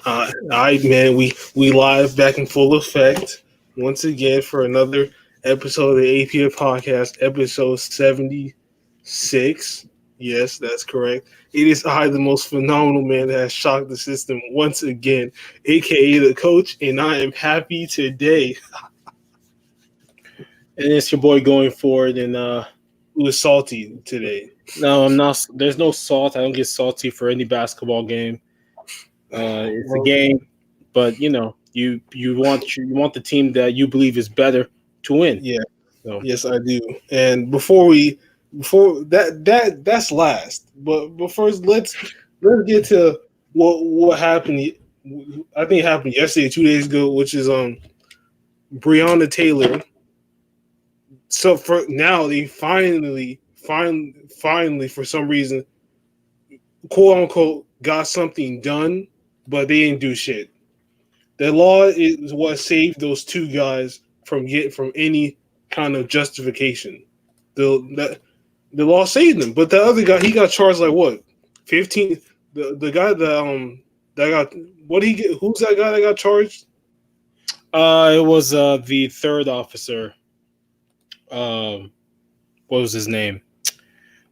All right, man. We live back in full effect once again for another episode of the APF podcast, episode 76. Yes, that's correct. It is I, the most phenomenal man that has shocked the system once again, aka the coach, and I am happy today. And it's your boy going forward. And It was salty today. no, I'm not. There's no salt. I don't get salty for any basketball game. It's a Well, game, but you want the team that you believe is better to win. yeah, So yes, I do. And before that's last. But first, let's get to what happened. I think it happened yesterday, 2 days ago, which is Breonna Taylor. So for now, they finally for some reason, quote unquote, got something done, but they didn't do shit. The law is what saved those two guys from any kind of justification. The law saved him, but the other guy, he got charged like what, 15. The guy that got, what he get? Who's that guy that got charged? it was the third officer. What was his name?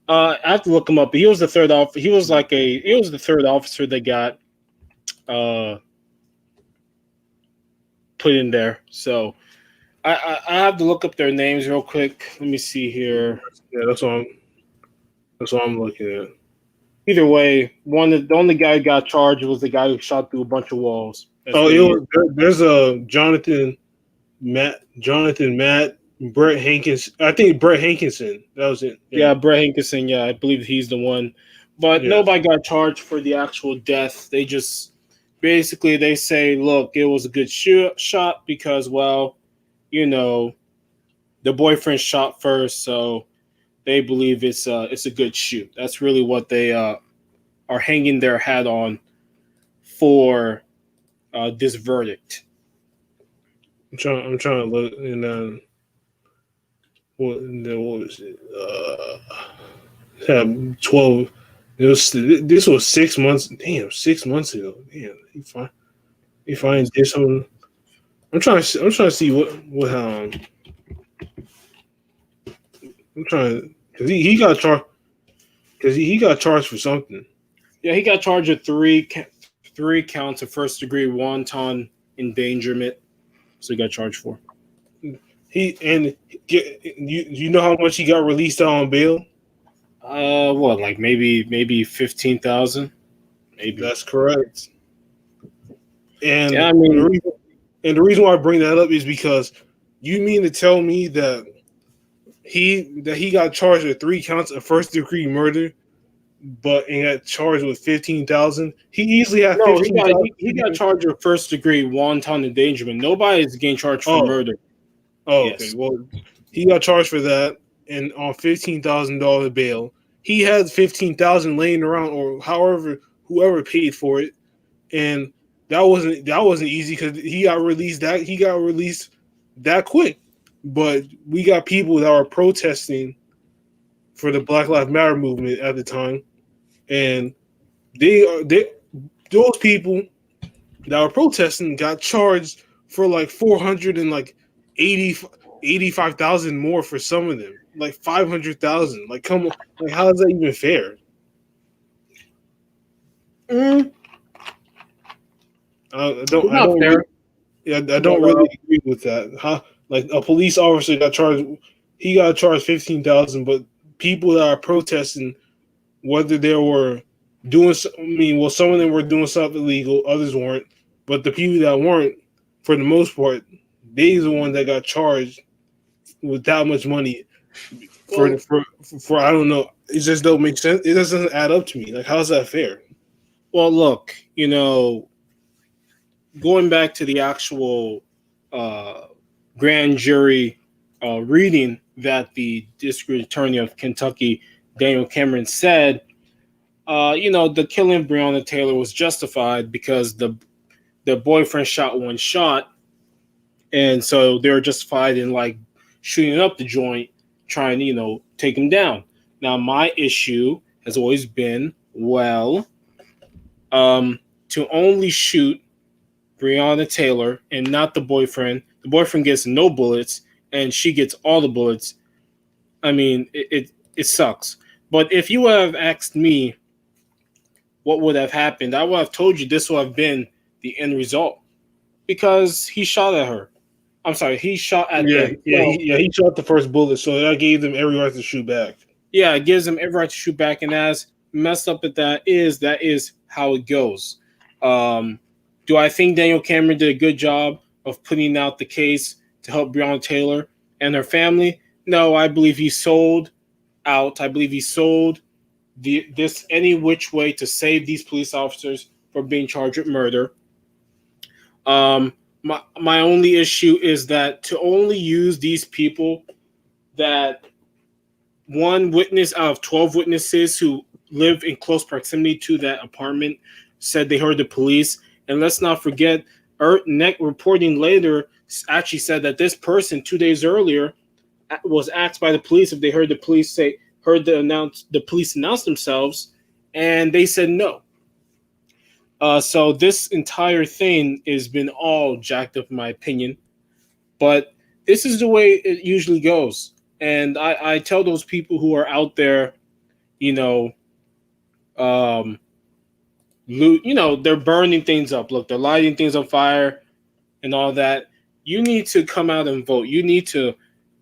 I have to look him up. But he was the third off. He was the third officer that got uh, put in there. So I have to look up their names real quick. Let me see here. Yeah, that's what I'm looking at. Either way, the only guy who got charged was the guy who shot through a bunch of walls. That's Oh, what he is. there's a Jonathan Matt Brett Hankins. I think Brett Hankinson. That was it. Yeah, Brett Hankerson. Yeah, I believe he's the one. But Yeah. nobody got charged for the actual death. They just basically they say, look, it was a good shot because, well, the boyfriend shot first, so they believe it's a good shoot. That's really what they are hanging their hat on for this verdict. I'm trying to look, and what was it? Had 12. This was 6 months. Damn, 6 months ago. Damn, he finally did something. I'm trying to see what I'm trying, because he got charged, because he got charged for something. Yeah, he got charged with three counts of first degree wanton endangerment. So he got charged for. You know how much he got released on bail? What, like maybe 15,000? Maybe. That's correct. And Yeah, I mean, the reason why I bring that up is because you mean to tell me that he got charged with 3 counts of first degree murder, but and got charged with 15,000? He easily had no, 15,000. he got charged with first degree wanton endangerment. Nobody is getting charged for murder. Oh, Yes. okay. Well, he got charged for that, and on $15,000 bail, he had 15,000 laying around, or whoever paid for it, and that wasn't easy because he got released that quick. But we got people that were protesting for the Black Lives Matter movement at the time, and those people that were protesting got charged for like 400 and like 85,000 more for some of them, like 500,000. Like, come on, like how is that even fair? I don't fair. I don't really agree with that. How, like, a police officer got charged? He got charged 15,000, but people that are protesting, whether they were doing, some of them were doing something illegal, others weren't. But the people that weren't, for the most part, they're the one that got charged with that much money for I don't know. It just don't make sense. It doesn't add up to me. Like, how's that fair? Well, look, going back to the actual grand jury reading that the district attorney of Kentucky, Daniel Cameron, said, the killing of Breonna Taylor was justified because the boyfriend shot one shot, and so they were justified in like shooting up the joint, trying to take him down. Now, my issue has always been, well, to only shoot Breonna Taylor and not the boyfriend. The boyfriend gets no bullets, and she gets all the bullets. I mean, it sucks. But if you would have asked me what would have happened, I would have told you this would have been the end result because he shot at her. I'm sorry, he shot at them. So, He shot the first bullet, so that gave them every right to shoot back. yeah, it gives him every right to shoot back, and as messed up as that is how it goes. Um, do I think Daniel Cameron did a good job of putting out the case to help Breonna Taylor and her family? No, I believe he sold out. I believe he sold this any which way to save these police officers from being charged with murder. My only issue is that to only use these people that one witness out of 12 witnesses who live in close proximity to that apartment said they heard the police. And let's not forget, Neck reporting later actually said that this person 2 days earlier was asked by the police if they heard the police the police announce themselves, and they said no. So this entire thing has been all jacked up, in my opinion. But this is the way it usually goes. And I tell those people who are out there, you know, they're burning things up. Look, they're lighting things on fire and all that. You need to come out and vote. You need to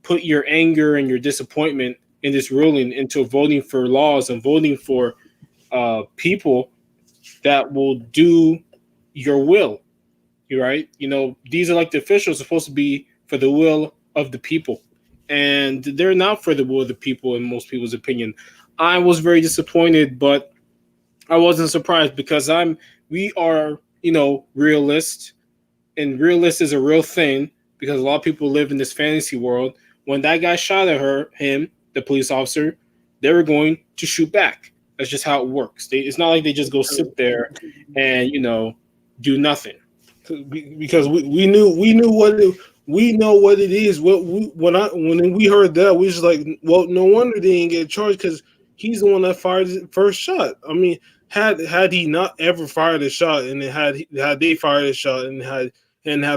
put your anger and your disappointment in this ruling into voting for laws and voting for people that will do your will. You're right. These elected officials are supposed to be for the will of the people, and they're not for the will of the people in most people's opinion. I was very disappointed, but I wasn't surprised because we are, realists, and realist is a real thing because a lot of people live in this fantasy world. When that guy shot at him, the police officer, they were going to shoot back. That's just how it works. It's not like they just go sit there and do nothing. Because we know what it is. When we heard that, we was like, well, no wonder they didn't get charged because he's the one that fired the first shot. I mean, had he not ever fired a shot, and had they fired a shot, and had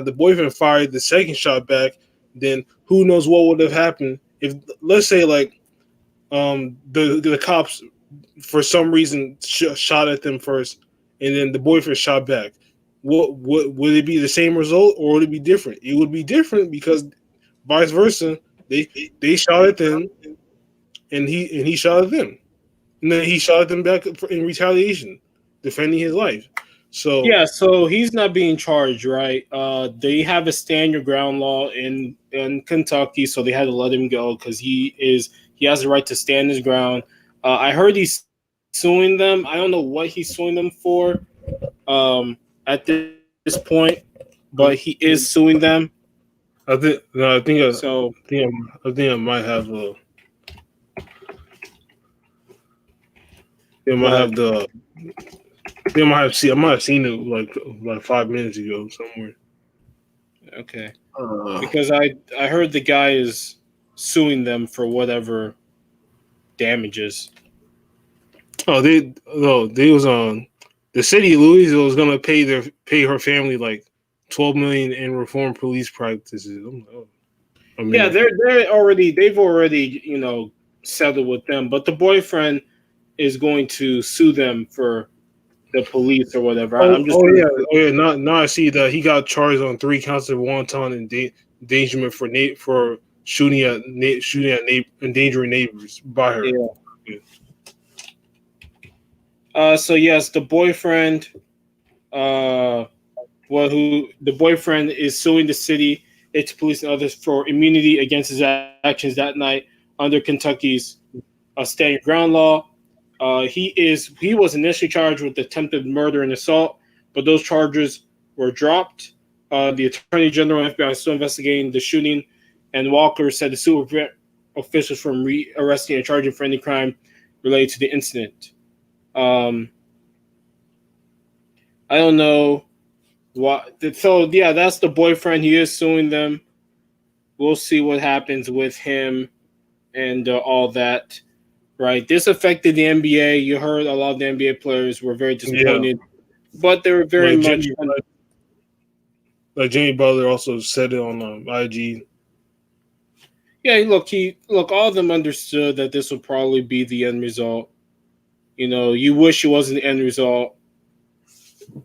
the boyfriend fired the second shot back, then who knows what would have happened if, let's say, like, the cops for some reason shot at them first, and then the boyfriend shot back. What would it be the same result, or would it be different? It would be different because vice versa. They shot at them, and he shot at them, and then he shot at them back in retaliation, defending his life. So yeah, so he's not being charged, right? They have a stand your ground law in Kentucky, so they had to let him go because he has the right to stand his ground. I heard he's suing them. I don't know what he's suing them for at this point, but he is suing them. I think I might have I might have seen it like 5 minutes ago somewhere. Okay, because I heard the guy is suing them for whatever damages. They was on the city of Louisville was gonna pay her family like $12 million in reform police practices. I'm like, yeah, they've already settled with them, but the boyfriend is going to sue them for the police or whatever. Now I see that he got charged on 3 counts of wanton endangerment for shooting at endangering neighbors by her. Yeah. So yes, the boyfriend, the boyfriend is suing the city, its police, and others for immunity against his actions that night under Kentucky's stand your ground law. He was initially charged with attempted murder and assault, but those charges were dropped. The Attorney General and FBI are still investigating the shooting, and Walker said the suit will prevent officials from arresting and charging for any crime related to the incident. I don't know what. So yeah, that's the boyfriend. He is suing them. We'll see what happens with him and all that. Right. This affected the NBA. You heard a lot of the NBA players were very disappointed but they were very Like much. Jimmy Butler also said it on IG. Yeah, look. All of them understood that this would probably be the end result. You wish it wasn't the end result,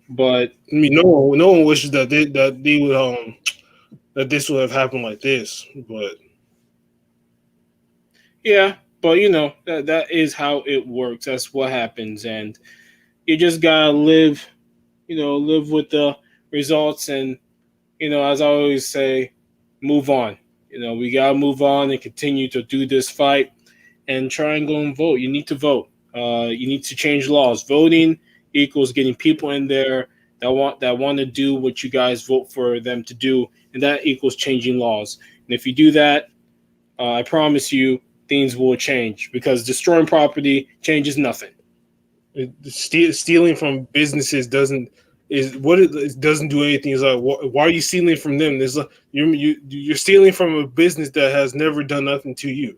but I mean, no one wishes that they would that this would have happened like this, but yeah, but that is how it works. That's what happens, and you just gotta live with the results, and as I always say, move on. We gotta move on and continue to do this fight and try and go and vote. You need to vote. You need to change laws. Voting equals getting people in there that want to do what you guys vote for them to do, and that equals changing laws. And if you do that, I promise you things will change because destroying property changes nothing. stealing from businesses doesn't do anything. It's like, why are you stealing from them? There's like, you're stealing from a business that has never done nothing to you.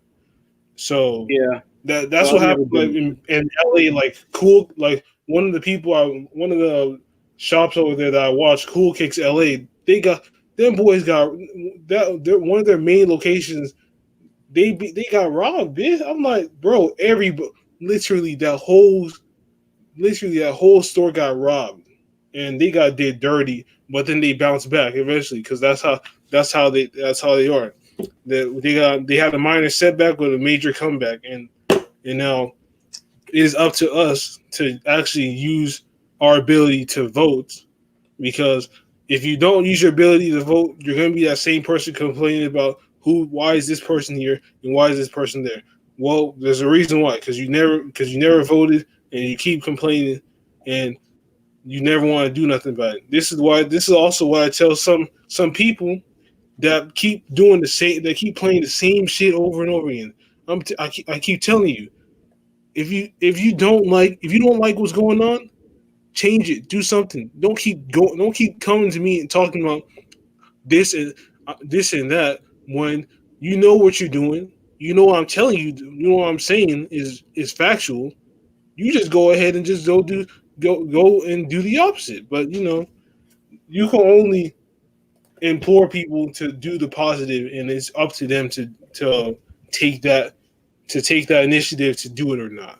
So Yeah, that's well, what I've never happened. Like been. in LA, like Cool, like one of the shops over there that I watched, Cool Kicks LA. Them boys got one of their main locations. They got robbed, bitch. I'm like, bro, literally that whole store got robbed, and they got did dirty. But then they bounced back eventually because that's how they are. They had a minor setback with a major comeback, and now it is up to us to actually use our ability to vote, because if you don't use your ability to vote, you're going to be that same person complaining about why is this person here and why is this person there. Well, there's a reason why, because you never voted and you keep complaining and you never want to do nothing about it. This is also why I tell some people that keep doing the same, they keep playing the same shit over and over again. I keep telling you, if you don't like what's going on, change it. Do something. Don't keep coming to me and talking about this and that when you know what you're doing. You know what I'm telling you. You know what I'm saying is factual. You just go ahead and just go and do the opposite. But you can only implore people to do the positive, and it's up to them to take that take that initiative to do it or not.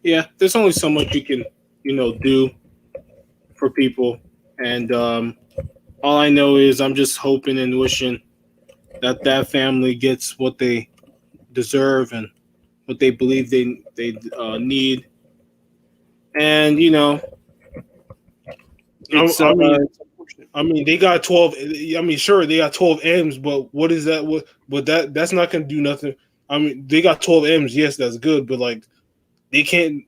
Yeah, there's only so much you can do for people, and all I know is I'm just hoping and wishing that family gets what they deserve and what they believe they need. And I, it's I mean, it's unfortunate. they got 12. I mean, sure, they got 12 M's, but what is that? But that's not going to do nothing. I mean, they got 12 M's. Yes, that's good, but like they can't.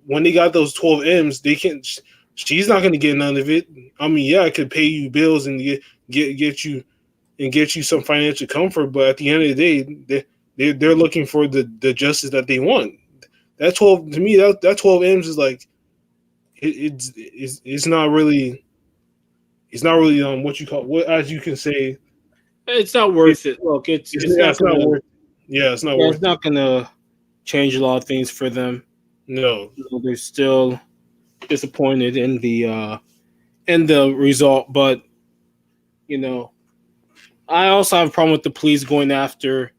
When they got those 12 M's, they can't. She's not going to get none of it. I mean, yeah, I could pay you bills and get you some financial comfort, but at the end of the day, they're looking for the justice that they want. That 12 to me, that 12 M's is like it's not really. It's not really what you call what, as you can say. It's not It, worth it. Look, it's yeah, not it's not gonna worth. Yeah, it's not yeah, it's worth it. not gonna change a lot of things for them. No, They're still disappointed in the result, but you know, I also have a problem with the police going after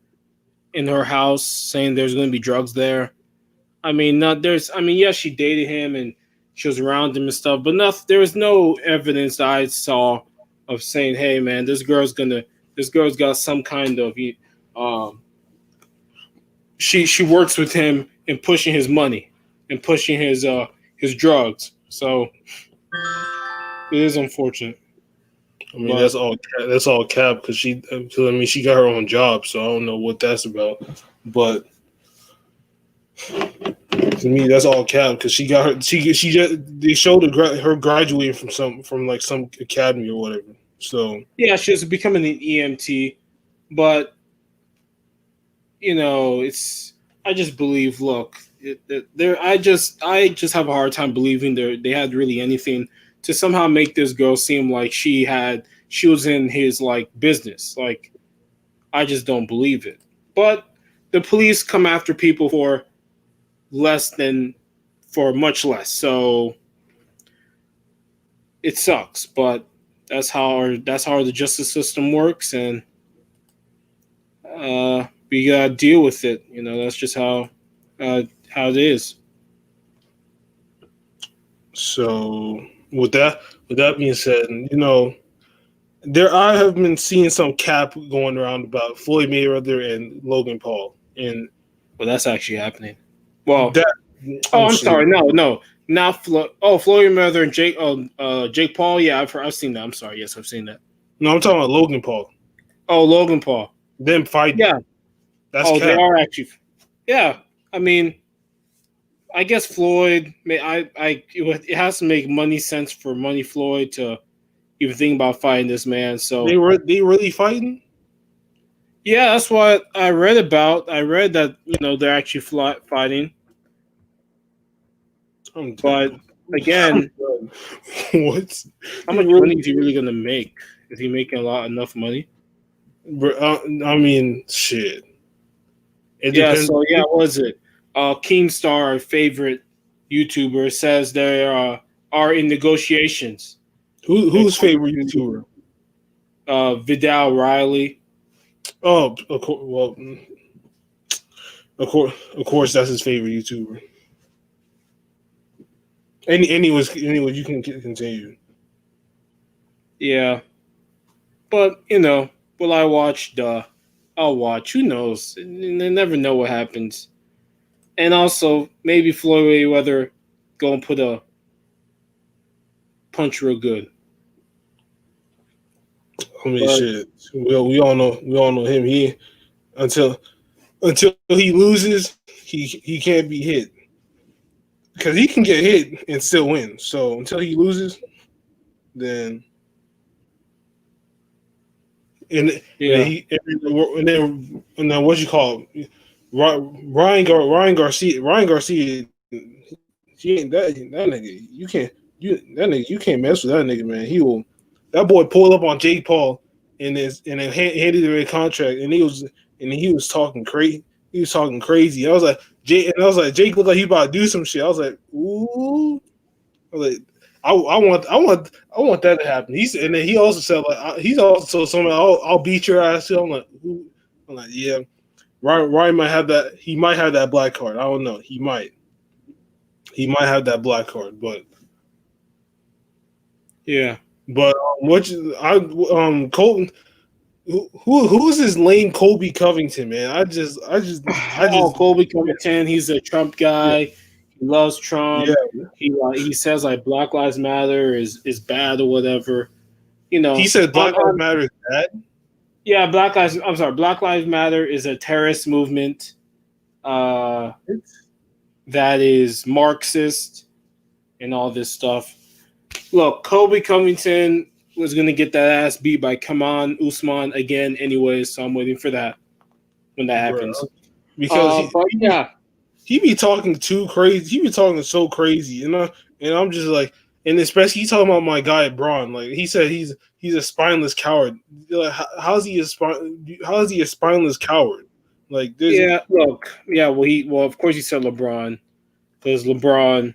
in her house, saying there's going to be drugs there. I mean, not there's. I mean, yes, she dated him and she was around him and stuff, but there was no evidence that I saw of saying, "Hey, man, this girl's got some kind of um." She works with him in pushing his money and pushing his drugs. So it is unfortunate, I mean but that's all cap because I mean she got her own job, so I don't know what that's about. But to me, that's all cap because she got her. She just they showed her graduating from like some academy or whatever. So yeah, she was becoming an EMT, but it's I just believe. Look, there. I just have a hard time believing they had really anything to somehow make this girl seem like she was in his like business. Like I just don't believe it. But the police come after people less than for much less. So it sucks, but that's how the justice system works, and we gotta deal with it. That's just how it is. So with that being said, I have been seeing some cap going around about Floyd Mayweather and Logan Paul, and Well, that's actually happening. Well, that oh, oh I'm shit. sorry, no, not Floyd Mayweather and Jake Paul. Yeah, I've seen that. I'm sorry, yes, I've seen that. No, I'm talking about Logan Paul. Oh, Logan Paul. Them fighting. Yeah. That's Oh, they cap. are actually. Yeah, I mean, I guess Floyd. It has to make money sense for Money Floyd to even think about fighting this man. So They really fighting? yeah, that's what I read about. I read that they're actually fighting, I'm but done. I'm again, done. What? how They much really, money is he really gonna make? Is he making enough money? I mean, shit. It Yeah. depends. So yeah, what was it? Keemstar, our favorite YouTuber, says they are in negotiations. Who's favorite YouTuber? Vidal Riley. Oh, of course. Well, of course, that's his favorite YouTuber. Anyways, you can continue. Yeah, but will I watch? I'll watch. Who knows? They never know what happens. And also, maybe Floyd Mayweather go and put a punch real good. I mean, But shit. We all know him. He until he loses, he can't be hit because he can get hit and still win. So until he loses, then and then yeah, he and then what you call it? Ryan Garcia, he ain't that nigga. You can't mess with that nigga, man. That boy pulled up on Jake Paul and then handed him a contract, and he was talking crazy. He was talking crazy. Jake looked like he about to do some shit. I was like, ooh. I was like, I want that to happen. And then he also said like he's also something I'll beat your ass too. I'm like, ooh. I'm like, yeah. Ryan might have that. He might have that black card. I don't know. He might. He might have that black card, but yeah. Colton, who's this lame Kobe Covington, man? Oh, Colby Covington, he's a Trump yeah, guy. He loves yeah. Trump. He says like Black Lives Matter is bad or whatever. He said Black Lives Matter is bad. Yeah, Black Lives. I'm sorry, Black Lives Matter is a terrorist movement uh, that is Marxist and all this stuff. Look, Kobe Covington was gonna get that ass beat by Kaman Usman again, anyway. So I'm waiting for that when that Bro, happens. because But yeah, he be talking too crazy. He be talking so crazy, and I'm just like, and especially he talking about my guy Braun. Like he said, he's a spineless coward. Like, how's he a spineless coward? Like there's yeah. Look, yeah. Well, of course he said LeBron because LeBron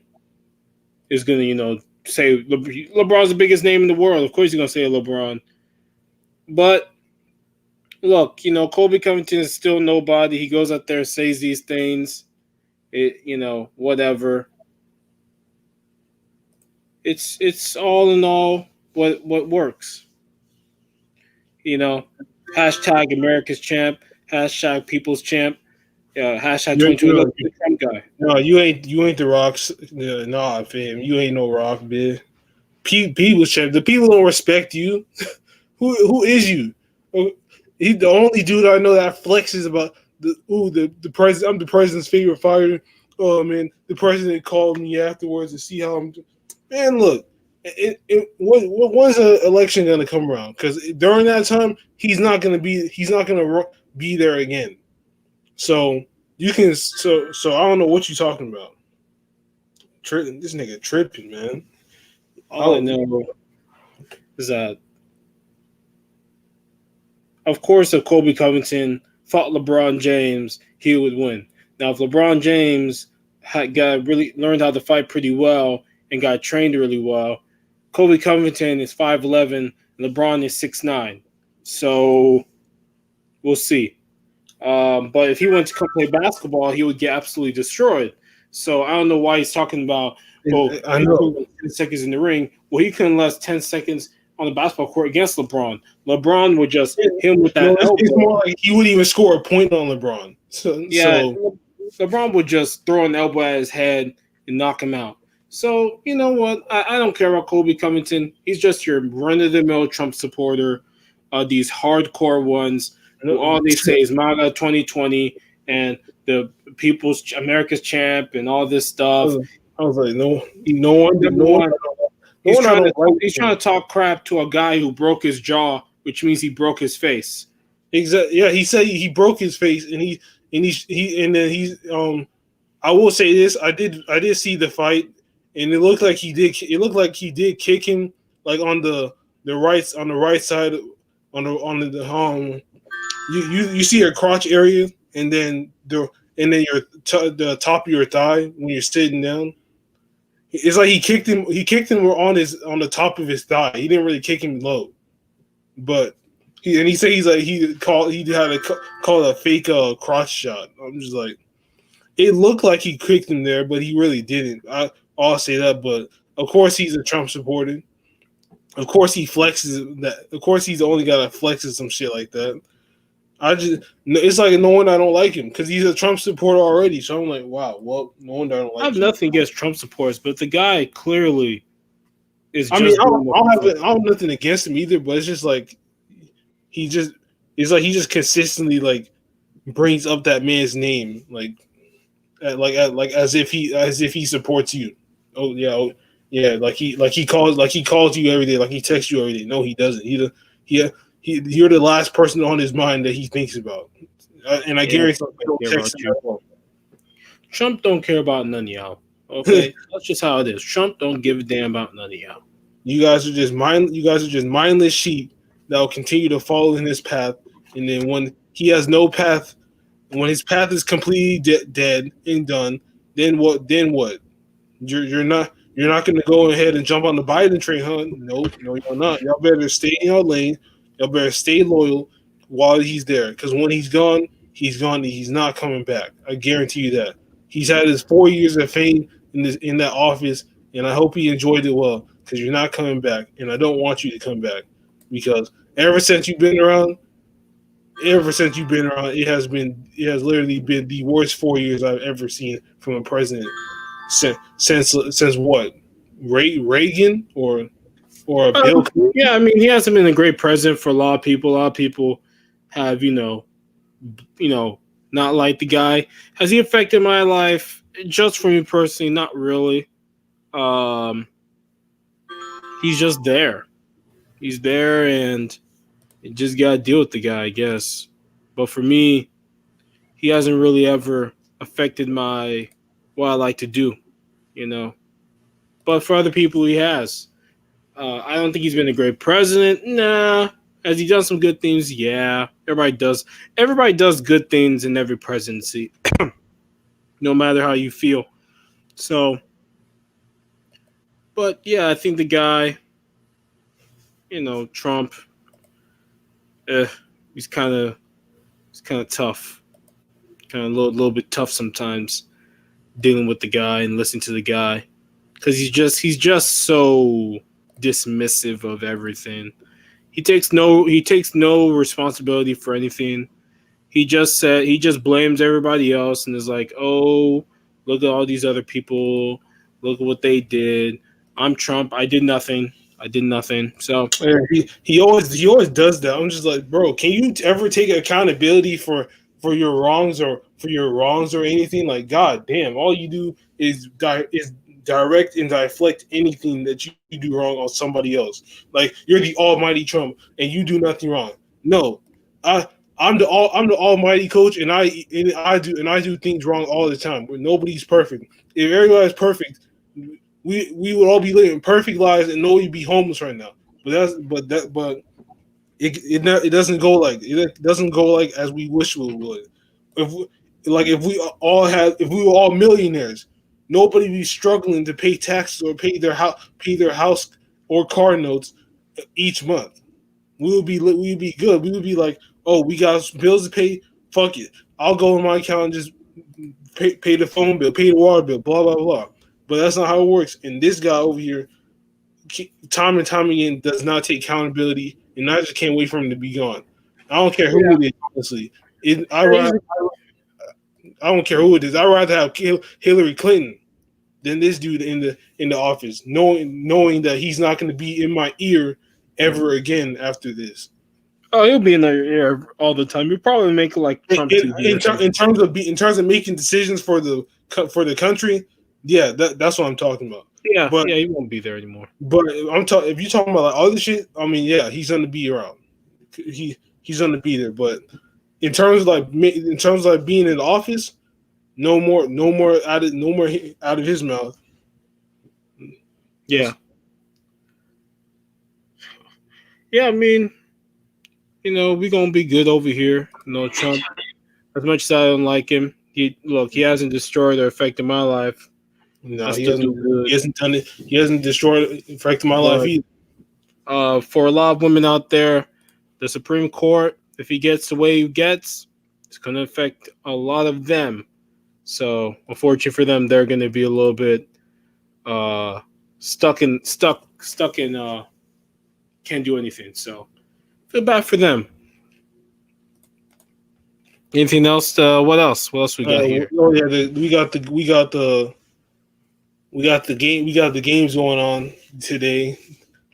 is gonna, say LeBron's the biggest name in the world. Of course he's gonna say LeBron. But look, Kobe Covington is still nobody. He goes out there and says these things. Whatever. It's all in all what works. You know, hashtag America's champ, hashtag people's champ, hashtag you're, 2020 you're, the Trump guy. no, you ain't the rocks. Nah, fam, you ain't no rock, bitch. People's champ. The people don't respect you. Who is you? He's the only dude I know that flexes about the president. I'm the president's favorite fighter. Oh man, the president called me afterwards to see how I'm doing. Man, look, when's the election gonna come around? Because during that time, he's not gonna be there again. So you can so I don't know what you're talking about. This nigga tripping, man. All I know is that, of course, if Kobe Covington fought LeBron James, he would win. Now, if LeBron James got really learned how to fight pretty well and got trained really well, Kobe Covington is 5'11", LeBron is 6'9". So we'll see. But if he went to come play basketball, he would get absolutely destroyed. So I don't know why he's talking about, I know. 10 seconds in the ring. Well, he couldn't last 10 seconds on the basketball court against LeBron. LeBron would just hit him with that No, elbow. it's more like he wouldn't even score a point on LeBron. Yeah, So LeBron would just throw an elbow at his head and knock him out. So, you know what? I don't care about Kobe Covington. He's just your run-of-the-mill Trump supporter. These hardcore ones who all they say is MAGA 2020 and the people's America's champ and all this stuff. I was like, no one. He's trying to talk crap to a guy who broke his jaw, which means he broke his face. Exactly. Yeah, he said he broke his face, and then he's I will say this: I did see the fight, and it looked like he did. It looked like he did kick him like on the right side on the you see your crotch area, and then the top of your thigh when you're sitting down. It's like he kicked him. He kicked him on the top of his thigh. He didn't really kick him low, but he said he had to call it a fake crotch shot. I'm just like, it looked like he kicked him there, but he really didn't. I'll say that. But of course, he's a Trump supporter. Of course, he flexes that. Of course, he's the only guy that flexes some shit like that. It's like no one I don't like him because he's a Trump supporter already. So I'm like, wow, well, no wonder I don't like him. I have nothing against Trump supporters, but the guy clearly is. I don't have nothing against him either, but it's just like he just consistently like brings up that man's name as if he supports you. Oh yeah, like he calls you every day, like he texts you every day. No, he doesn't. You're the last person on his mind that he thinks about, and I guarantee don't text him at all. Trump don't care about none of y'all. Okay, that's just how it is. Trump don't give a damn about none of y'all. You guys are just mindless sheep that will continue to follow in his path, and then when he has no path, when his path is completely dead and done, then what? You're not going to go ahead and jump on the Biden train, huh? No, you're not. Y'all better stay in your lane. Y'all better stay loyal while he's there, because when he's gone. He's not coming back. I guarantee you that. He's had his 4 years of fame in that office, and I hope he enjoyed it well, because you're not coming back, and I don't want you to come back, because ever since you've been around, it has literally been the worst 4 years I've ever seen from a president since what? Reagan or Bill Clinton? Yeah, I mean, he hasn't been a great president for a lot of people. A lot of people have, not like the guy. Has he affected my life? Just for me personally, not really. He's just there. He's there, and you just gotta deal with the guy, I guess. But for me, he hasn't really ever affected what I like to do, But for other people, he has. I don't think he's been a great president. Nah. Has he done some good things? Yeah. Everybody does. Everybody does good things in every presidency, no matter how you feel. So, but yeah, I think the guy, Trump, he's kind of tough, kind of a little bit tough sometimes dealing with the guy and listening to the guy, because he's just so dismissive of everything. He takes no responsibility for anything. He just blames everybody else and is like, "Oh, look at all these other people. Look at what they did. I'm Trump. I did nothing. So he always does that. I'm just like, bro, can you ever take accountability for your wrongs or anything? Like, god damn, all you do is direct and deflect anything that you do wrong on somebody else. Like, you're the almighty Trump and you do nothing wrong. No, I'm the almighty coach, and I do things wrong all the time. But nobody's perfect. If everybody's perfect, we would all be living perfect lives and nobody be homeless right now. But it doesn't go like as we wish we would. If we were all millionaires, nobody be struggling to pay taxes or pay their house or car notes each month. We would be good. We would be like, oh, we got bills to pay. Fuck it, I'll go in my account and just pay the phone bill, pay the water bill, blah blah blah. But that's not how it works. And this guy over here, time and time again, does not take accountability, and I just can't wait for him to be gone. I don't care who it is, honestly. I don't care who it is. I'd rather have Hillary Clinton than this dude in the office, knowing that he's not going to be in my ear ever again after this. Oh, he'll be in their ear all the time. He'll probably make like Trump TV. In terms of making decisions for the country, yeah, that's what I'm talking about. Yeah, he won't be there anymore. But if you're talking about like other shit, I mean, yeah, he's gonna be around. He's gonna be there. But in terms of like being in the office, no more out of his mouth. Yeah. Yeah, I mean, we're gonna be good over here. Trump, as much as I don't like him, he hasn't destroyed or affected my life. No, he hasn't done it. He hasn't destroyed affected my life either. For a lot of women out there, the Supreme Court, if he gets the way he gets, it's gonna affect a lot of them. So unfortunately for them, they're gonna be a little bit stuck in can't do anything. So feel bad for them. Anything else? What else? What else we got here? Oh yeah, we got the games going on today.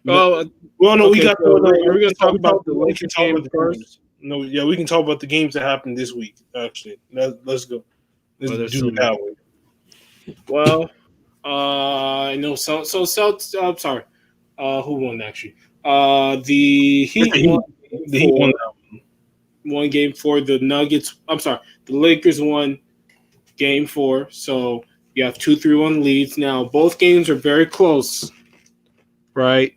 Oh, well, no, okay, we got. So are we going to talk about the Lakers game first? No, yeah, we can talk about the games that happened this week. Actually, let's go. Let's do it that way. Well, I know. So I'm sorry. Who won actually? The Heat won. The Heat won that one game for the Nuggets. I'm sorry. The Lakers won game 4. So you have 2-3-1 leads. Now both games are very close, right?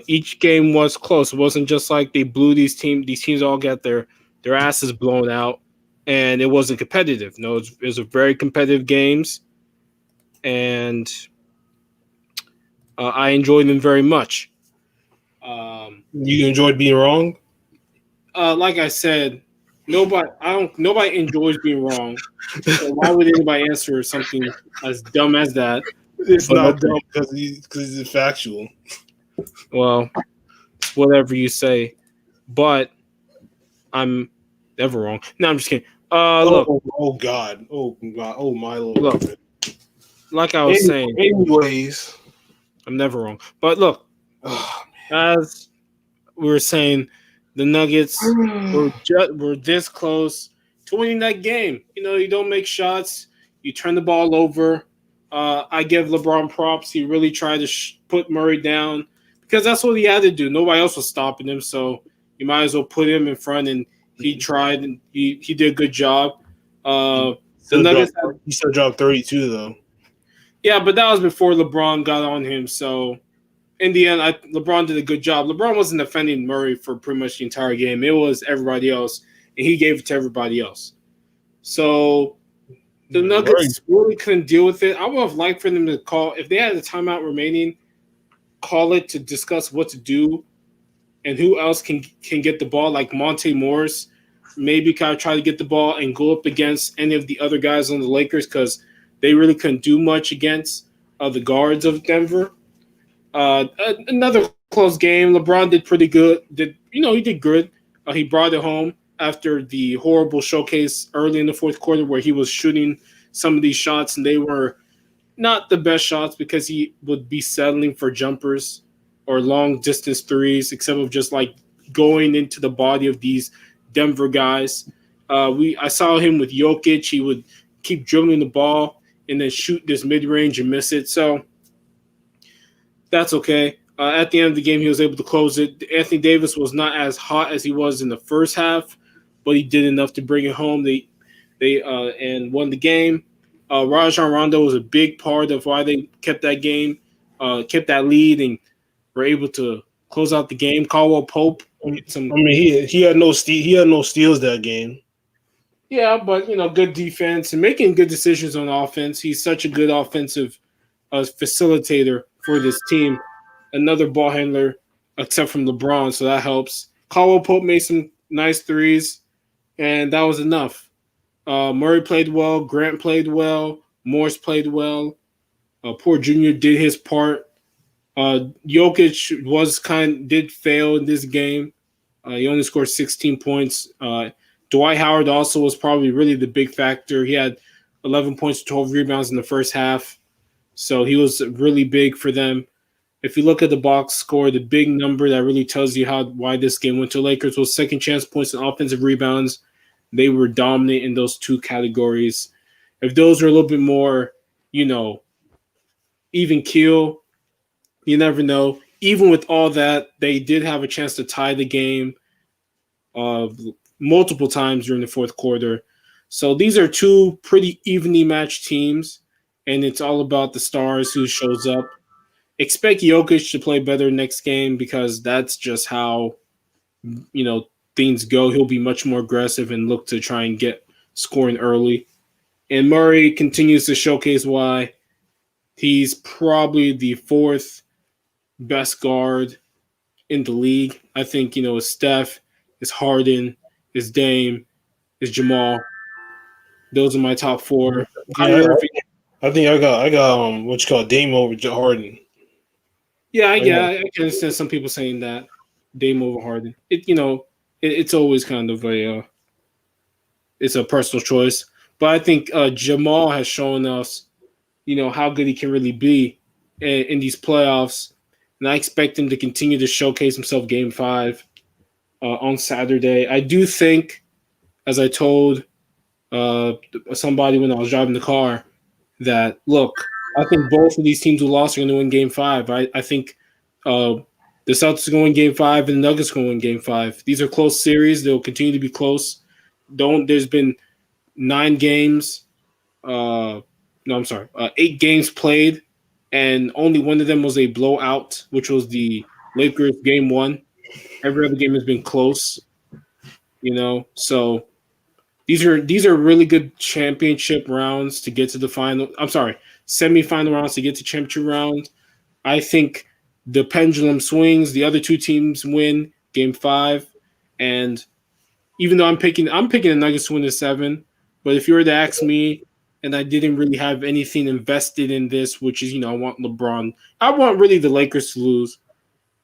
Each game was close. It wasn't just like they blew these teams. These teams all got their asses blown out, and it wasn't competitive. No, it was a very competitive games, and I enjoyed them very much. You enjoyed being wrong? Like I said, nobody enjoys being wrong. So why would anybody answer something as dumb as that? It's not dumb because it's factual. Well, whatever you say, but I'm never wrong. No, I'm just kidding. Look. Oh God. Oh my Lord. Look, like I was saying. Anyways, I'm never wrong. But look, as we were saying, the Nuggets were this close to winning that game. You don't make shots. You turn the ball over. I give LeBron props. He really tried to put Murray down because that's what he had to do. Nobody else was stopping him, so you might as well put him in front. And he tried, and he did a good job. The Nuggets he still dropped 32 though. Yeah, but that was before LeBron got on him. So in the end, LeBron did a good job. LeBron wasn't defending Murray for pretty much the entire game. It was everybody else, and he gave it to everybody else. So the Nuggets really couldn't deal with it. I would have liked for them to call, if they had a timeout remaining, call it to discuss what to do and who else can get the ball, like Monte Morris. Maybe kind of try to get the ball and go up against any of the other guys on the Lakers because they really couldn't do much against the guards of Denver. Another close game. LeBron did pretty good. He did good. He brought it home after the horrible showcase early in the fourth quarter where he was shooting some of these shots, and they were not the best shots because he would be settling for jumpers or long distance threes, except of just like going into the body of these Denver guys. I saw him with Jokic. He would keep dribbling the ball and then shoot this mid-range and miss it. So that's okay. At the end of the game, he was able to close it. Anthony Davis was not as hot as he was in the first half, but he did enough to bring it home. They and won the game. Rajon Rondo was a big part of why they kept that game, kept that lead, and were able to close out the game. Caldwell Pope. He had no steals that game. Yeah, but good defense and making good decisions on offense. He's such a good offensive facilitator for this team. another ball handler except from LeBron, so that helps. Caldwell Pope made some nice threes, and that was enough. Murray played well. Grant played well. Morse played well. Poor Junior did his part. Jokic did fail in this game. He only scored 16 points. Dwight Howard also was probably really the big factor. He had 11 points, 12 rebounds in the first half, so he was really big for them. If you look at the box score, the big number that really tells you why this game went to Lakers was second chance points and offensive rebounds. They were dominant in those two categories. If those were a little bit more, even keel, you never know. Even with all that, they did have a chance to tie the game multiple times during the fourth quarter. So these are two pretty evenly matched teams, and it's all about the stars who shows up. Expect Jokic to play better next game because that's just how, things go. He'll be much more aggressive and look to try and get scoring early. And Murray continues to showcase why he's probably the fourth best guard in the league. I think, it's Steph, it's Harden, it's Dame, it's Jamal. Those are my top four. Yeah, I think I got what you call Dame over Harden. Yeah, I can understand some people saying that Dame over Harden. It's always kind of it's a personal choice. But I think Jamal has shown us, how good he can really be in these playoffs. And I expect him to continue to showcase himself Game 5 on Saturday. I do think, as I told somebody when I was driving the car, that, look, I think both of these teams who lost are going to win Game 5. I think the Celtics are going to win Game 5 and the Nuggets are going to win Game 5. These are close series. They'll continue to be close. There's been 8 games played, and only one of them was a blowout, which was the Lakers Game 1. Every other game has been close, so these are really good championship rounds to get to the final. I'm sorry, semifinal rounds to get to championship round. I think the pendulum swings. The other two teams win Game 5, and even though I'm picking the Nuggets to win the 7, but if you were to ask me, and I didn't really have anything invested in this, which is, I want LeBron. I want really the Lakers to lose.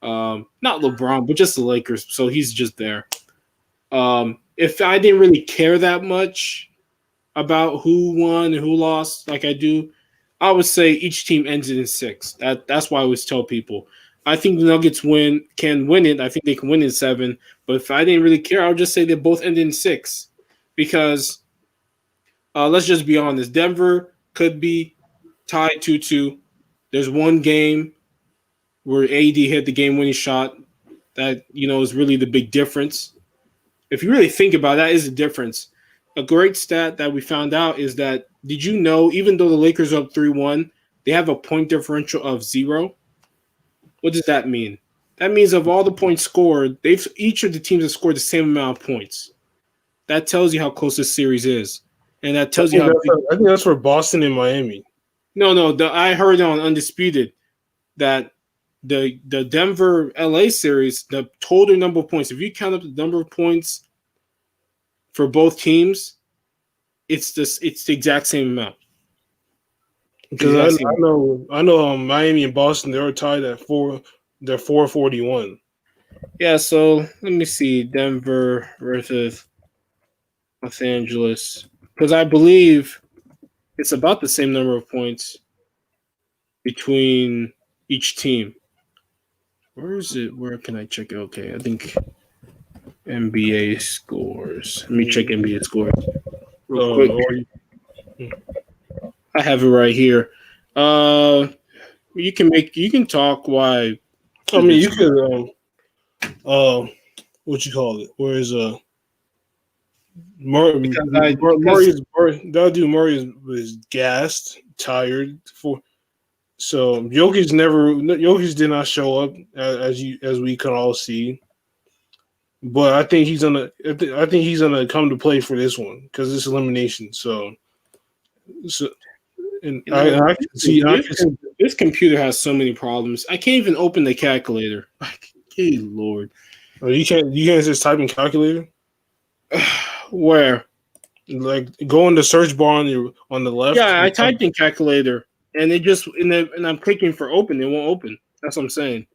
Not LeBron, but just the Lakers. So he's just there. If I didn't really care that much about who won and who lost like I do, I would say each team ended in 6. That's why I always tell people. I think the Nuggets can win it. I think they can win in 7. But if I didn't really care, I would just say they both ended in 6. Because let's just be honest. Denver could be tied 2-2. There's one game where AD hit the game-winning shot that, is really the big difference. If you really think about it, that is a difference. A great stat that we found out is that, did you know, even though the Lakers are up 3-1, they have a point differential of 0? What does that mean? That means of all the points scored, each of the teams have scored the same amount of points. That tells you how close this series is. And that tells you how big. I think that's for Boston and Miami. No. I heard on Undisputed that the Denver LA series, the total number of points, if you count up the number of points for both teams, it's the exact same amount. Because I know Miami and Boston, they were tied at 4. They're 441. Yeah, so let me see Denver versus Los Angeles, because I believe it's about the same number of points between each team. Where is it? Where can I check it? Okay, I think NBA scores. Let me check NBA scores real quick. I have it right here. You can talk why. I mean, you could what you call it? Whereas Murray is gassed, tired so Jokic did not show up as we can all see. But I think he's gonna come to play for this one because it's elimination. So And You know, I can see. this computer has so many problems. I can't even open the calculator. Like, good Lord. You can't just type in calculator. Where? Like go in the search bar on the left. Yeah, I typed in calculator, and it just and I'm clicking for open. It won't open. That's what I'm saying.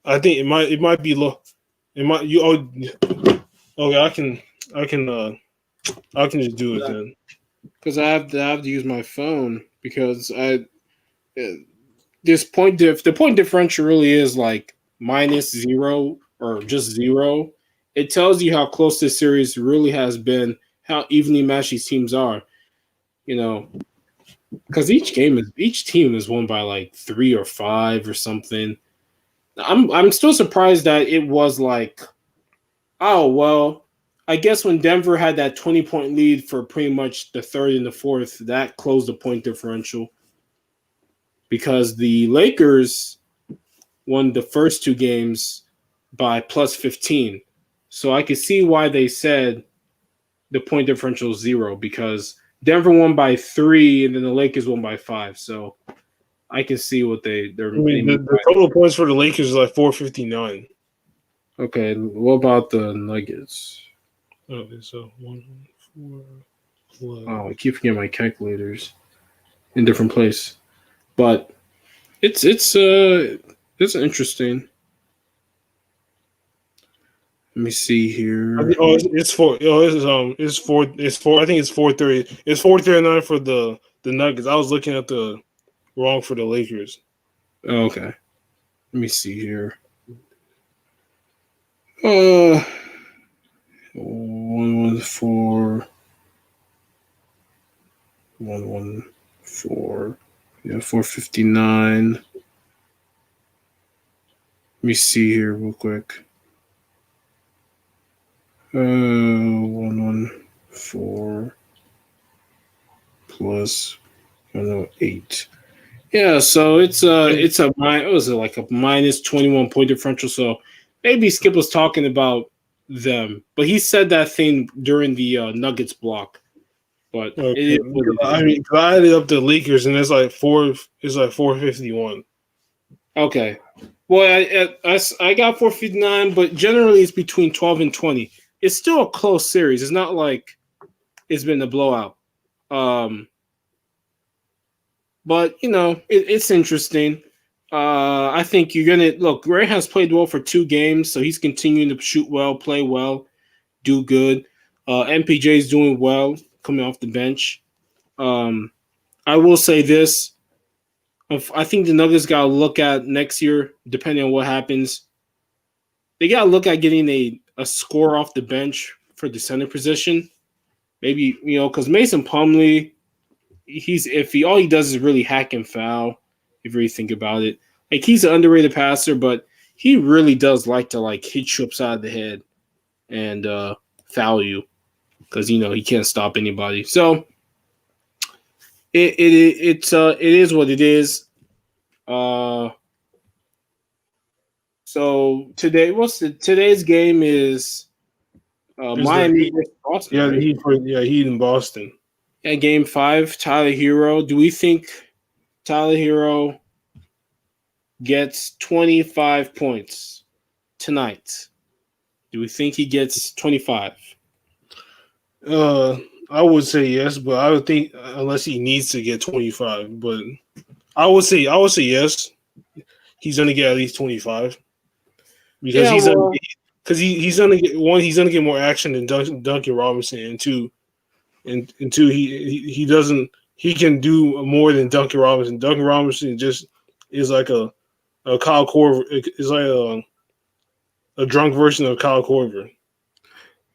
I think it might be low. It might you. Okay, I can just do it then. Because I have to use my phone because the point differential really is like -0 or just 0. It tells you how close this series really has been, how evenly matched these teams are. You know, because each team is won by like 3 or 5 or something. I'm still surprised that it was like, oh well, I guess when Denver had that 20-point lead for pretty much the third and the fourth, that closed the point differential. Because the Lakers won the first 2 games by +15. So I could see why they said the point differential is 0, because Denver won by 3 and then the Lakers won by 5. So I can see what they're. I mean, the total points for the Lakers is like 459. Okay, what about the Nuggets? Okay, so 1, 4, 12. Oh, I keep forgetting my calculators in different place, but it's interesting. Let me see here. It's 4. It's 4. It's 4. I think it's 430. It's 439 for the Nuggets. I was looking at the wrong for the Lakers. Oh, okay. Let me see here. 114. 114. Yeah, 459. Let me see here real quick. 114 plus 108. Yeah, so it's a what was it, like a -21 point differential. So maybe Skip was talking about them, but he said that thing during the Nuggets block. But Okay. it is what it is. I mean, I added up the Lakers and it's like 451. Okay. Well, I got 459, but generally it's between 12 and 20. It's still a close series. It's not like it's been a blowout. But it's interesting. I think you're gonna look. Ray has played well for 2 games, so he's continuing to shoot well, play well, do good. MPJ is doing well coming off the bench. I will say this: I think the Nuggets got to look at next year, depending on what happens. They got to look at getting a score off the bench for the center position. Maybe because Mason Plumlee, he's iffy. All he does is really hack and foul. If you really think about it, like he's an underrated passer, but he really does like to hit you upside the head and foul you because he can't stop anybody. So it is what it is. So today's game is Miami versus Boston. Yeah, right? Heat in Boston. Yeah, game 5, Tyler Hero. Do we think Tyler Hero gets 25 points tonight? Do we think he gets 25? I would say yes, but I would think unless he needs to get 25, but I would say yes. He's gonna get at least 25 because he's gonna get one. He's gonna get more action than Duncan Robinson, and two, he doesn't. He can do more than Duncan Robinson. Duncan Robinson just is like a Kyle Korver. Is like a drunk version of Kyle Korver.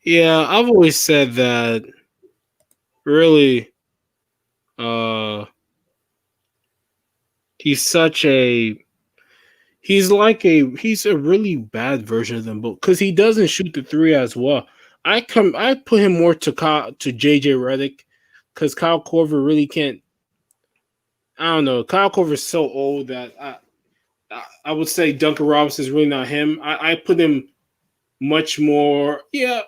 Yeah, I've always said that. Really, he's a really bad version of them both because he doesn't shoot the 3 as well. I put him more to JJ Redick because Kyle Korver really can't. I don't know. Kyle Korver is so old that I would say Duncan Robinson is really not him. I put him much more. Yeah,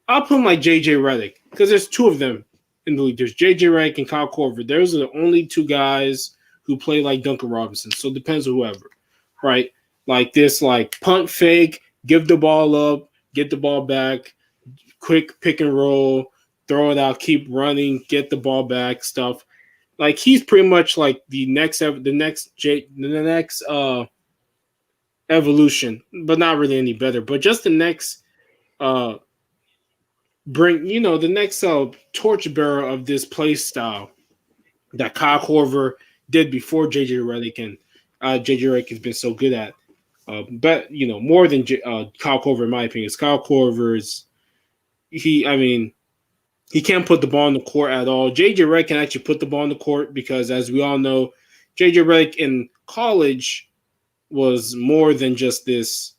I'll put him like JJ Redick because there's 2 of them. in the league. There's JJ Redick and Kyle Korver. Those are the only two guys who play like Duncan Robinson. So it depends on whoever, right? Like this, like punt fake, give the ball up, get the ball back, quick pick and roll, throw it out, keep running, get the ball back, stuff. Like he's pretty much like the next evolution, but not really any better. But just the next uh the next torchbearer of this play style that Kyle Korver did before JJ Redick, and JJ Redick has been so good at. But more than Kyle Korver, in my opinion, is Kyle Korver's. He can't put the ball on the court at all. JJ Redick can actually put the ball on the court because, as we all know, JJ Redick in college was more than just this,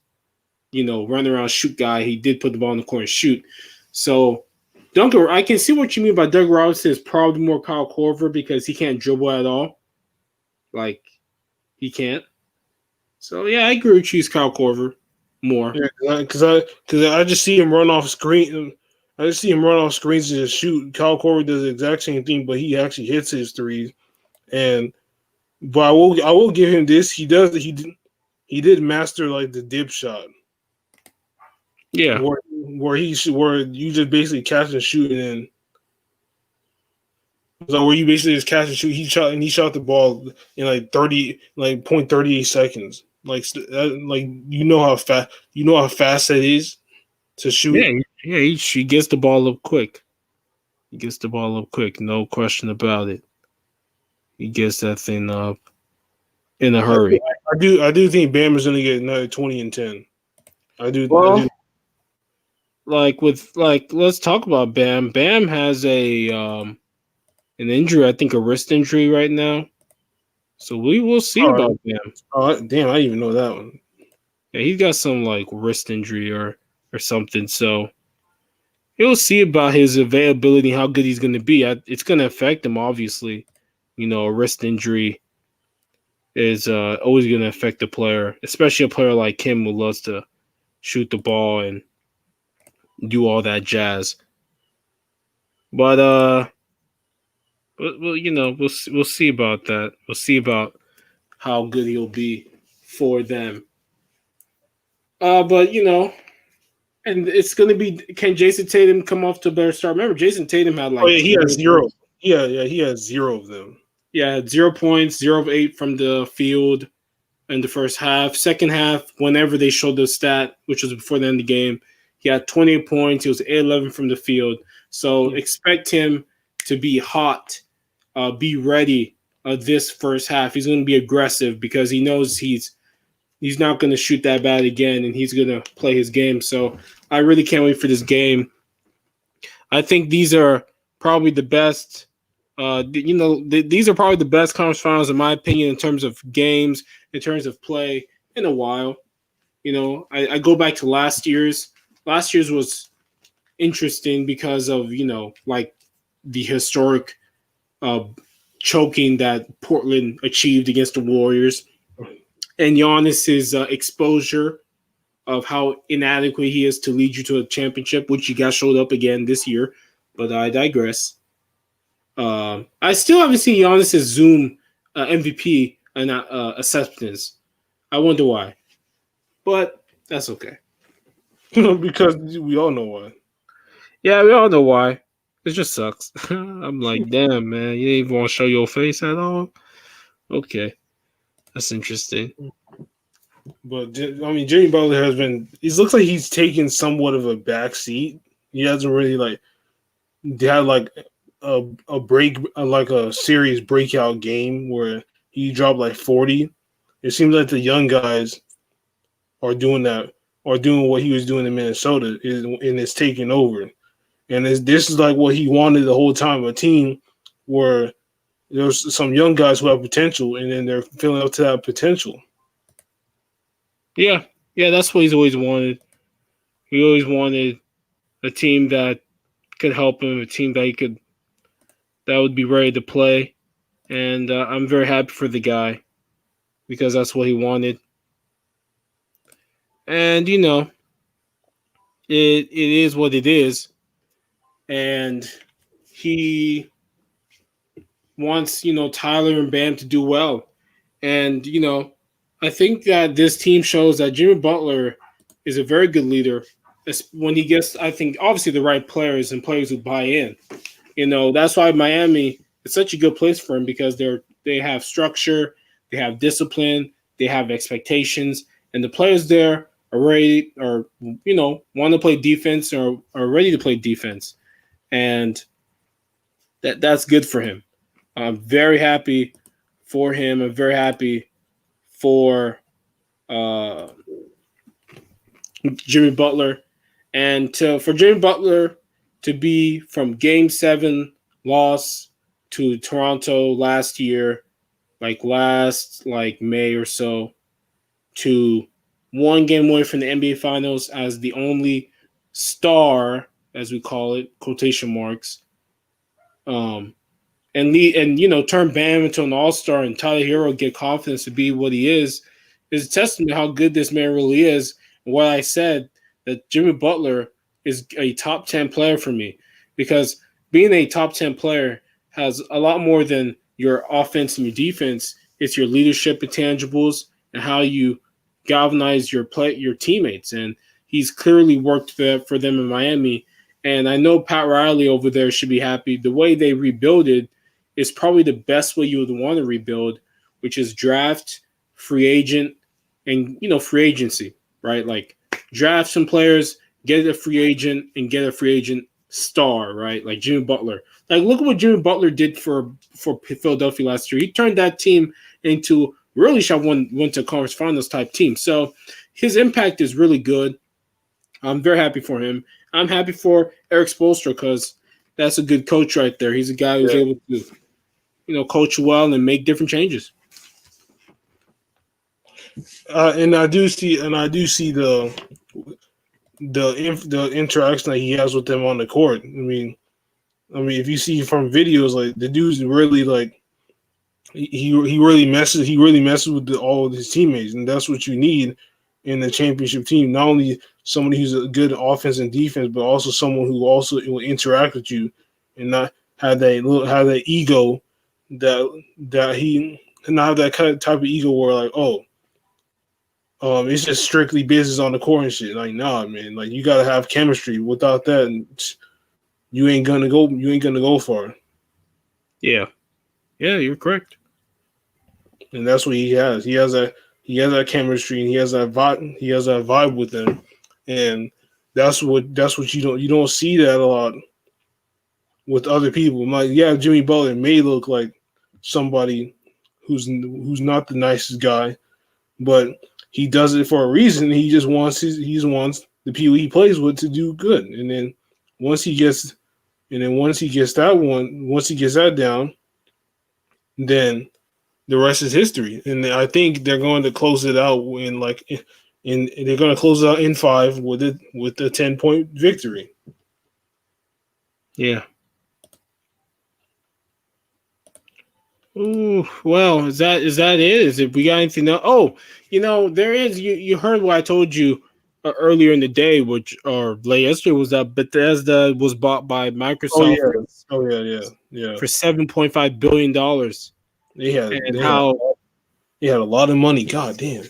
run around shoot guy. He did put the ball on the court and shoot. So I can see what you mean by Doug Robinson is probably more Kyle Korver because he can't dribble at all. Like, he can't. So, yeah, I agree with you, Kyle Korver more. Yeah, because I just see him run off screen. I just see him run off screens and just shoot. Kyle Korver does the exact same thing, but he actually hits his threes. But I will give him this. He did master like the dip shot. Yeah, where you just basically catch and shoot, and then so where you basically just catch and shoot. He shot the ball in like 0.38 seconds. Like how fast that is to shoot. Yeah. He gets the ball up quick. No question about it. He gets that thing up in a hurry. I do think Bam is going to get another 20 and 10. I do. Let's talk about Bam. Bam has an injury, I think a wrist injury right now. So we will see about Bam. Oh, damn, I didn't even know that one. Yeah, he's got some like wrist injury or something. So we'll see about his availability, how good he's going to be. It's going to affect him, obviously. A wrist injury is always going to affect the player, especially a player like him who loves to shoot the ball and do all that jazz. But we'll see about that. We'll see about how good he'll be for them. But and it's going to be, can Jason Tatum come off to a better start? Remember, Jason Tatum had like he has 0. Yeah, he has 0 of them. Yeah, 0 points, 0 of 8 from the field in the first half. Second half, whenever they showed the stat, which was before the end of the game, he had 28 points. He was 8-11 from the field. So expect him to be hot, be ready this first half. He's going to be aggressive because he knows he's not going to shoot that bad again, and he's going to play his game. So I really can't wait for this game. I think these are probably the best. These are probably the best conference finals, in my opinion, in terms of games, in terms of play, in a while. I go back to last year's. Last year's was interesting because of, like the historic choking that Portland achieved against the Warriors. And Giannis's exposure of how inadequate he is to lead you to a championship, which you guys showed up again this year. But I digress. I still haven't seen Giannis's Zoom MVP acceptance. I wonder why. But that's okay. Because we all know why. Yeah, we all know why. It just sucks. I'm like, damn, man. You didn't even want to show your face at all? Okay. That's interesting. But Jimmy Butler has been. It looks like he's taken somewhat of a back seat. He hasn't really had like a break, like a serious breakout game where he dropped like 40. It seems like the young guys are doing that, or doing what he was doing in Minnesota, and it's taking over. And this is like what he wanted the whole time, a team where there's some young guys who have potential, and then they're filling up to that potential. Yeah, that's what he's always wanted. He always wanted a team that could help him, a team that would be ready to play. And I'm very happy for the guy because that's what he wanted. And, it is what it is. And he wants, Tyler and Bam to do well. And, I think that this team shows that Jimmy Butler is a very good leader when he gets, I think, obviously the right players and players who buy in. That's why Miami is such a good place for him because they have structure, they have discipline, they have expectations, and the players there are ready or want to play defense or are ready to play defense, and that's good for him. I'm very happy for him. I'm very happy for uh, Jimmy Butler, and for Jimmy Butler to be from Game 7 loss to Toronto last year, like May or so, to one game away from the NBA Finals as the only star, as we call it, quotation marks, and turn Bam into an all-star and Tyler Hero get confidence to be what he is a testament to how good this man really is. And what I said, that Jimmy Butler is a top 10 player for me, because being a top 10 player has a lot more than your offense and your defense. It's your leadership intangibles and how you galvanize your teammates. And he's clearly worked for them in Miami. And I know Pat Riley over there should be happy. The way they rebuilded is probably the best way you would want to rebuild, which is draft, free agent, and free agency, right? Like draft some players, get a free agent, and get a free agent star, right? Like Jimmy Butler. Like look at what Jimmy Butler did for Philadelphia last year. He turned that team into really went to conference finals type team. So his impact is really good. I'm very happy for him. I'm happy for Eric Spoelstra because that's a good coach right there. He's a guy who's able to, coach well and make different changes. And I do see the interaction that he has with them on the court. I mean, if you see from videos, like the dude's really like he really messes with all of his teammates, and that's what you need in the championship team. Not only somebody who's a good offense and defense, but also someone who also will interact with you and not have that ego that he not have that kind of type of ego where like, it's just strictly business on the court and shit. Like, nah, man. Like, you gotta have chemistry. Without that, you ain't gonna go far. Yeah, you're correct. And that's what he has. He has that chemistry, and he has that vibe. He has that vibe with them, and that's what you don't see that a lot with other people. Like, yeah, Jimmy Butler may look like somebody who's not the nicest guy, but he does it for a reason. He just wants the people he plays with to do good. And then once he gets that down, then the rest is history. And I think they're going to close it out they're going to close it out in 5 with a 10-point victory. Yeah. Ooh, well, is that it? Is it we got anything else? Oh, there is. You heard what I told you earlier in the day, or late yesterday, was that Bethesda was bought by Microsoft. Yeah. For $7.5 billion. They had a lot of money. God damn.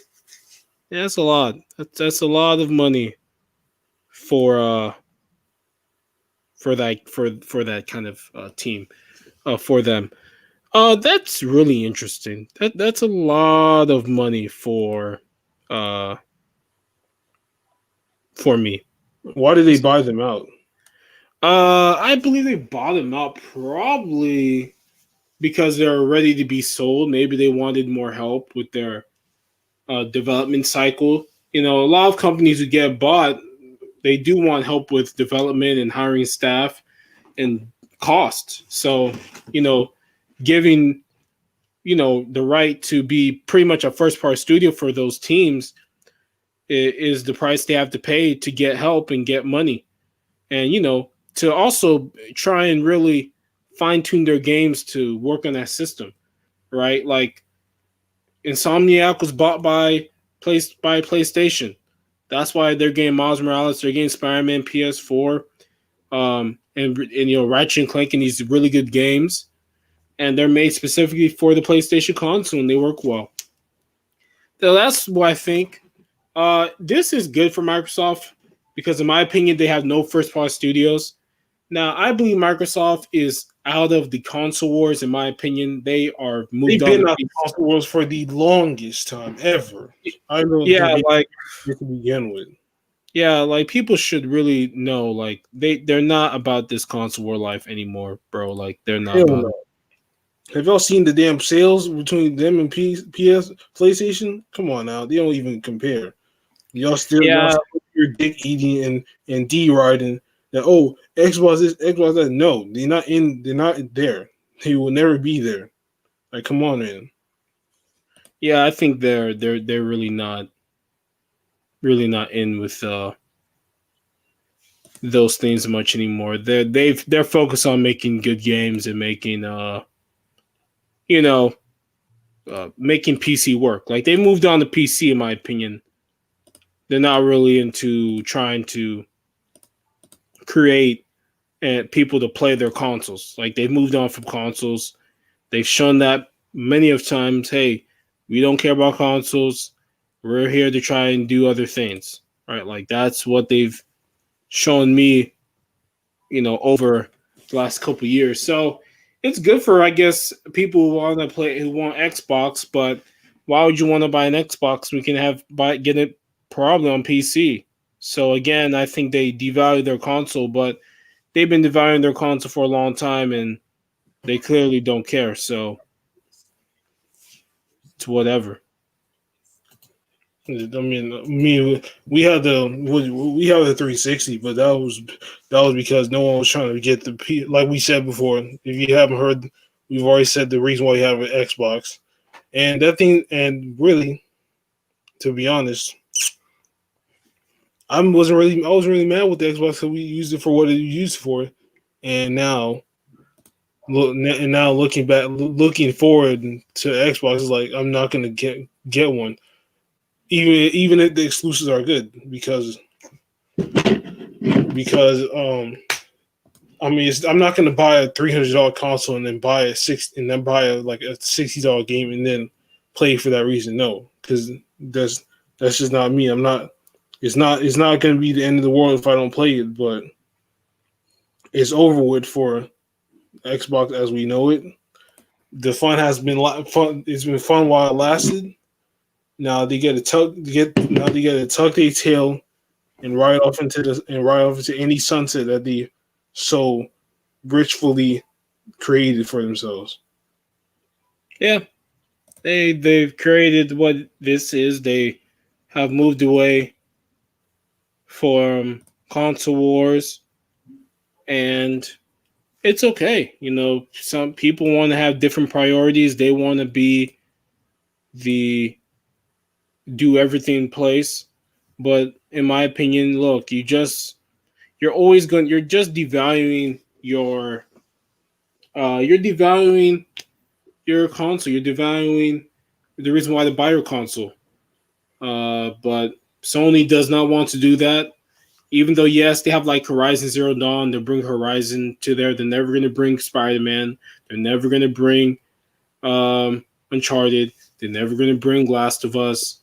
Yeah, that's a lot. That's a lot of money for that kind of team for them. That's really interesting. That's a lot of money for me. Why did they buy them out? I believe they bought them out probably because they're ready to be sold. Maybe they wanted more help with their development cycle. A lot of companies who get bought, they do want help with development and hiring staff and cost. So, giving, the right to be pretty much a first-party studio for those teams is the price they have to pay to get help and get money. And, to also try and really fine-tune their games to work on that system, right? Like, Insomniac was bought by PlayStation. That's why they're getting Miles Morales, they're getting Spider-Man PS4. and Ratchet and Clank and these really good games, and they're made specifically for the PlayStation console, and they work well. So that's what I think. This is good for Microsoft because, in my opinion, they have no first-party studios. Now, I believe Microsoft is out of the console wars. In my opinion, they are moved They've on. been out of console wars for the longest time ever. I don't Yeah, think like to begin with. yeah, like people should really know, like they're not about this console war life anymore, bro. Like they're not Hell about no. it. Have y'all seen the damn sales between them and PS PlayStation? Come on now, they don't even compare. Y'all Yeah, still your dick eating and D riding that. Oh, Xbox is Xbox that. No, they're not in. They're not there. They will never be there. Like, come on, man. yeah, I think they're really not in with those things much anymore. They're focused on making good games and making you know making PC work. Like they moved on to PC, in my opinion. They're not really into trying to create and people to play their consoles. Like they've moved on from consoles. They've shown that many of times. Hey, we don't care about consoles. We're here to try and do other things, right? Like that's what they've shown me, over the last couple years. So it's good for, I guess, people who want Xbox. But why would you want to buy an Xbox? We can get it probably on PC. So again, I think they devalue their console, but they've been devaluing their console for a long time, and they clearly don't care. So it's whatever. I mean, we had we have the 360, but that was because no one was trying to get like we said before. If you haven't heard, we've already said the reason why we have an Xbox, and that thing, and really, to be honest, I wasn't really mad with the Xbox because we used it for what it was used for, and now looking forward to Xbox is like I'm not gonna get one, even if the exclusives are good because I mean I'm not gonna buy a $300 console and then buy like a $60 game and then play for that reason. No, because that's just not me. I'm not. It's not gonna be the end of the world if I don't play it, but it's over with for Xbox as we know it. The fun has been fun. It's been fun while it lasted. Now they get to tuck their tail and ride off into any sunset that they so richfully created for themselves. Yeah, they've created what this is. They have moved away from console wars, and it's okay. Some people want to have different priorities. They want to be the do everything in place. But in my opinion, look, you're just devaluing you're devaluing your console. You're devaluing the reason why to buy your console. But Sony does not want to do that. Even though, yes, they have like Horizon Zero Dawn, they bring Horizon to there. They're never going to bring Spider Man. They're never going to bring Uncharted. They're never going to bring Last of Us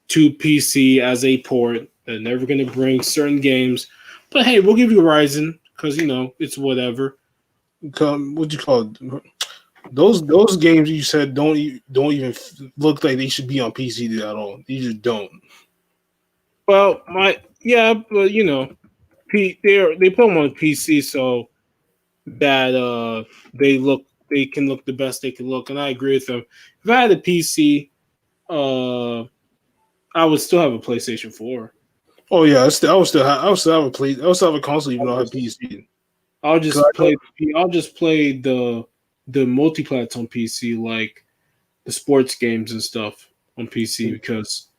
to PC as a port. They're never going to bring certain games. But hey, we'll give you Horizon because it's whatever. What you call it? Those games you said don't even look like they should be on PC at all. They just don't. Well, but they put them on PC so that they can look the best they can look, and I agree with them. If I had a PC, I would still have a PlayStation 4. Oh yeah, I would still have I would still have a console even though I have PC. I'll just play the multiplats on PC, like the sports games and stuff on PC, because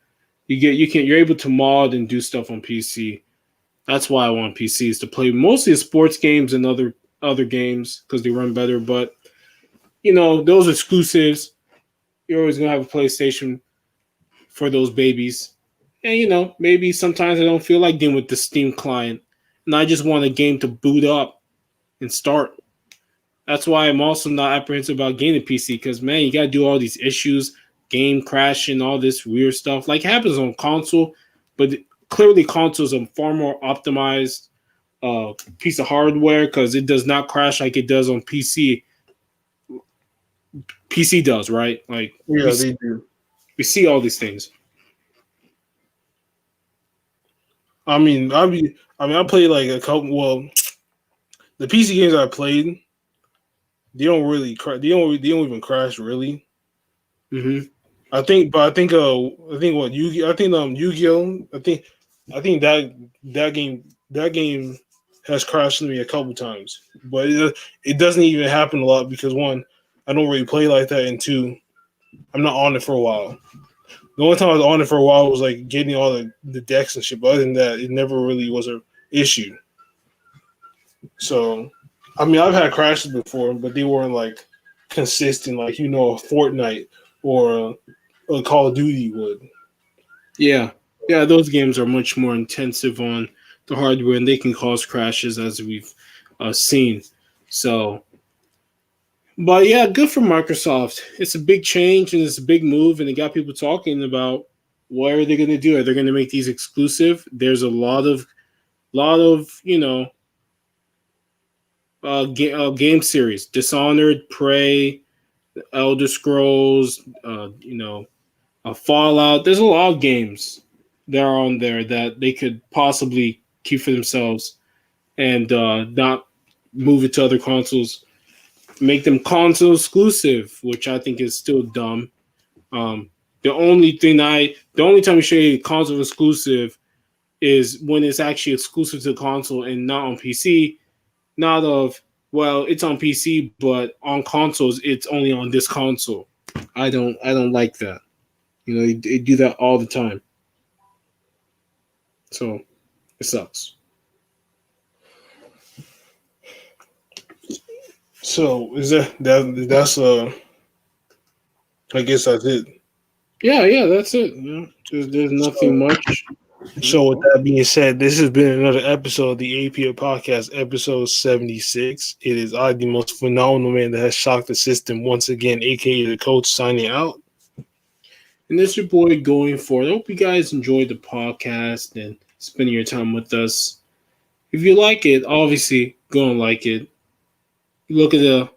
you're able to mod and do stuff on PC. That's why I want PCs to play mostly sports games and other games because they run better. But those exclusives, you're always gonna have a PlayStation for those babies. And maybe sometimes I don't feel like dealing with the Steam client, and I just want a game to boot up and start. That's why I'm also not apprehensive about getting a PC because, man, you got to do all these issues, game crashing, all this weird stuff. Like, it happens on console, but clearly consoles are far more optimized piece of hardware because it does not crash like it does on PC. PC does, right? Like, Yeah, they do. we see all these things. I played like a couple. Well, the PC games I played, they don't really they don't even crash really. Mm-hmm. I think what Yu-Gi-Oh! Yu-Gi-Oh! I think that game has crashed me a couple times, but it doesn't even happen a lot because one, I don't really play like that, and two, I'm not on it for a while. The only time I was on it for a while was like getting all the decks and shit. But other than that, it never really was an issue. So, I mean, I've had crashes before, but they weren't like consistent, like a Fortnite or a Call of Duty would. Yeah, those games are much more intensive on the hardware, and they can cause crashes as we've seen. So, but yeah, good for Microsoft. It's a big change and it's a big move, and it got people talking about what are they going to do? Are they going to make these exclusive? There's a lot of game series: Dishonored, Prey, Elder Scrolls, Fallout. There's a lot of games that are on there that they could possibly keep for themselves and not move it to other consoles. Make them console exclusive, which I think is still dumb. The only time you show a console exclusive is when it's actually exclusive to the console and not on PC. Not of, well, it's on PC, but on consoles, it's only on this console. I don't like that. They do that all the time. So it sucks. So is that's I guess that's it. Yeah, that's it. There's nothing much. So with that being said, this has been another episode of the APFP podcast, episode 76. It is I, the most phenomenal man that has shocked the system once again, aka the coach, signing out. And this is your boy going forward. I hope you guys enjoyed the podcast and spending your time with us. If you like it, obviously go and like it. Look at the,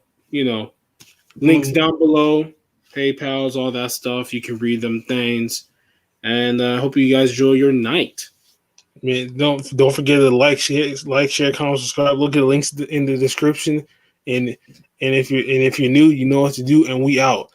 links down below, PayPal's, all that stuff. You can read them things. And I hope you guys enjoy your night. Man, don't forget to like, share, comment, subscribe. Look at the links in the description. And if you're new, you know what to do. And we out.